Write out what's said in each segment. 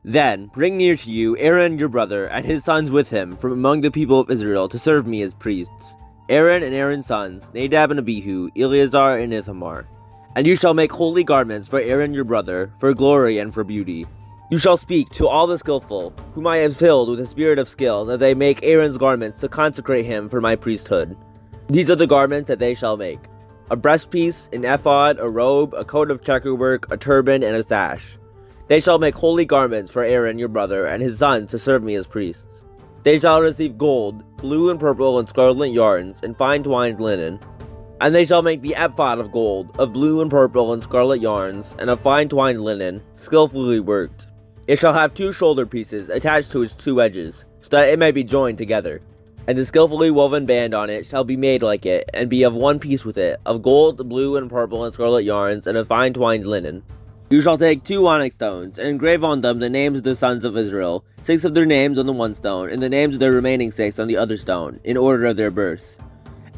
Then bring near to you Aaron your brother and his sons with him from among the people of Israel to serve me as priests. Aaron and Aaron's sons, Nadab and Abihu, Eleazar and Ithamar. And you shall make holy garments for Aaron your brother, for glory and for beauty. You shall speak to all the skillful, whom I have filled with a spirit of skill, that they make Aaron's garments to consecrate him for my priesthood. These are the garments that they shall make: a breastpiece, an ephod, a robe, a coat of checkerwork, a turban, and a sash. They shall make holy garments for Aaron your brother and his sons to serve me as priests. They shall receive gold, blue and purple and scarlet yarns, and fine twined linen. And they shall make the ephod of gold, of blue and purple and scarlet yarns, and of fine twined linen, skillfully worked. It shall have 2 shoulder pieces attached to its 2 edges, so that it may be joined together. And the skillfully woven band on it shall be made like it, and be of one piece with it, of gold, blue and purple and scarlet yarns, and of fine twined linen. You shall take 2 onyx stones, and engrave on them the names of the sons of Israel, 6 of their names on the one stone, and the names of their remaining 6 on the other stone, in order of their birth.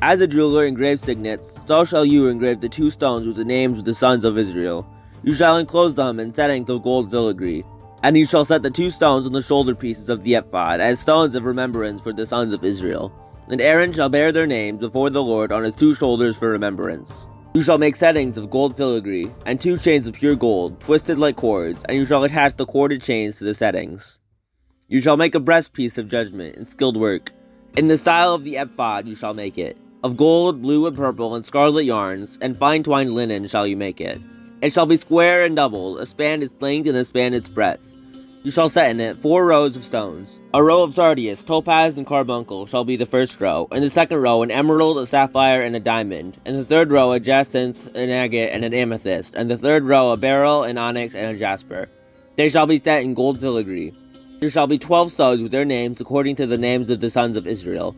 As a jeweler engraves signets, so shall you engrave the 2 stones with the names of the sons of Israel. You shall enclose them in settings of gold filigree. And you shall set the 2 stones on the shoulder pieces of the ephod, as stones of remembrance for the sons of Israel. And Aaron shall bear their names before the Lord on his 2 shoulders for remembrance. You shall make settings of gold filigree, and 2 chains of pure gold, twisted like cords, and you shall attach the corded chains to the settings. You shall make a breastpiece of judgment in skilled work. In the style of the ephod you shall make it. Of gold, blue and purple, and scarlet yarns, and fine twined linen shall you make it. It shall be square and double, a span its length and a span its breadth. You shall set in it 4 rows of stones. A row of sardius, topaz, and carbuncle shall be the first row, and the second row an emerald, a sapphire, and a diamond, and the third row a jacinth, an agate, and an amethyst, and the third row a beryl, an onyx, and a jasper. They shall be set in gold filigree. There shall be 12 stones with their names according to the names of the sons of Israel.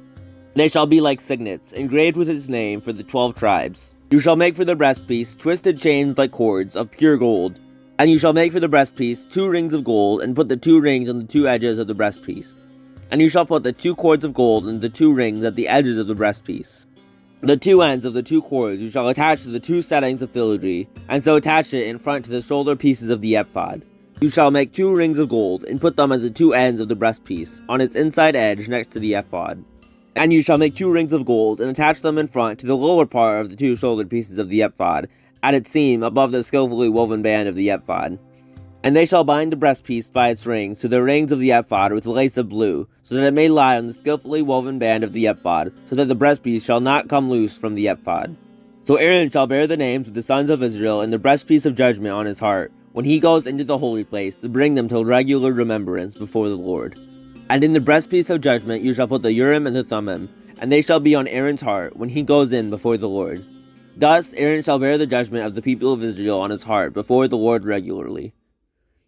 They shall be like signets, engraved with its name for the 12 tribes. You shall make for the breastpiece twisted chains like cords of pure gold. And you shall make for the breastpiece 2 rings of gold, and put the 2 rings on the 2 edges of the breastpiece. And you shall put the 2 cords of gold and the 2 rings at the edges of the breastpiece. The 2 ends of the 2 cords you shall attach to the 2 settings of filigree, and so attach it in front to the shoulder pieces of the ephod. You shall make 2 rings of gold, and put them at the 2 ends of the breastpiece, on its inside edge next to the ephod. And you shall make 2 rings of gold, and attach them in front to the lower part of the 2 shoulder pieces of the ephod, at its seam above the skillfully woven band of the ephod. And they shall bind the breastpiece by its rings to the rings of the ephod with lace of blue, so that it may lie on the skillfully woven band of the ephod, so that the breastpiece shall not come loose from the ephod. So Aaron shall bear the names of the sons of Israel in the breastpiece of judgment on his heart, when he goes into the holy place to bring them to regular remembrance before the Lord. And in the breastpiece of judgment you shall put the Urim and the Thummim, and they shall be on Aaron's heart when he goes in before the Lord. Thus Aaron shall bear the judgment of the people of Israel on his heart before the Lord regularly.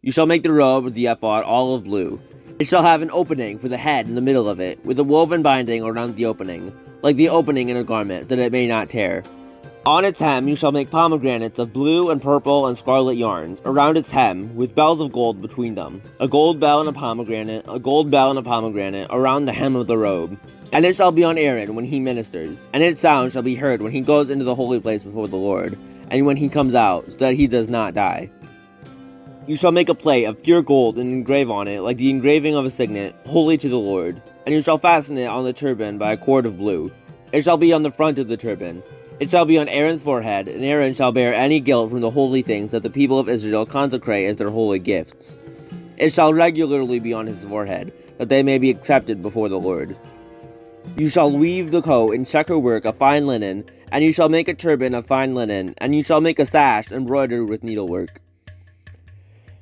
You shall make the robe of the ephod olive blue. It shall have an opening for the head in the middle of it, with a woven binding around the opening, like the opening in a garment, so that it may not tear. On its hem you shall make pomegranates of blue and purple and scarlet yarns, around its hem, with bells of gold between them, a gold bell and a pomegranate, a gold bell and a pomegranate, around the hem of the robe. And it shall be on Aaron when he ministers, and its sound shall be heard when he goes into the holy place before the Lord, and when he comes out, so that he does not die. You shall make a plate of pure gold and engrave on it, like the engraving of a signet, holy to the Lord, and you shall fasten it on the turban by a cord of blue. It shall be on the front of the turban. It shall be on Aaron's forehead, and Aaron shall bear any guilt from the holy things that the people of Israel consecrate as their holy gifts. It shall regularly be on his forehead, that they may be accepted before the Lord. You shall weave the coat in checker work of fine linen, and you shall make a turban of fine linen, and you shall make a sash embroidered with needlework.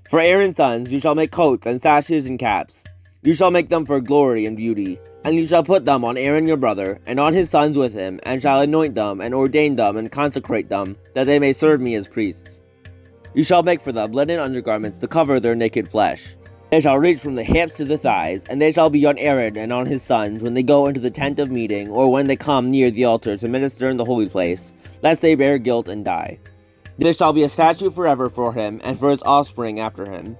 For Aaron's sons you shall make coats and sashes and caps. You shall make them for glory and beauty. And you shall put them on Aaron your brother, and on his sons with him, and shall anoint them, and ordain them, and consecrate them, that they may serve me as priests. You shall make for them linen undergarments to cover their naked flesh. They shall reach from the hips to the thighs, and they shall be on Aaron and on his sons when they go into the tent of meeting, or when they come near the altar to minister in the holy place, lest they bear guilt and die. There shall be a statute forever for him, and for his offspring after him.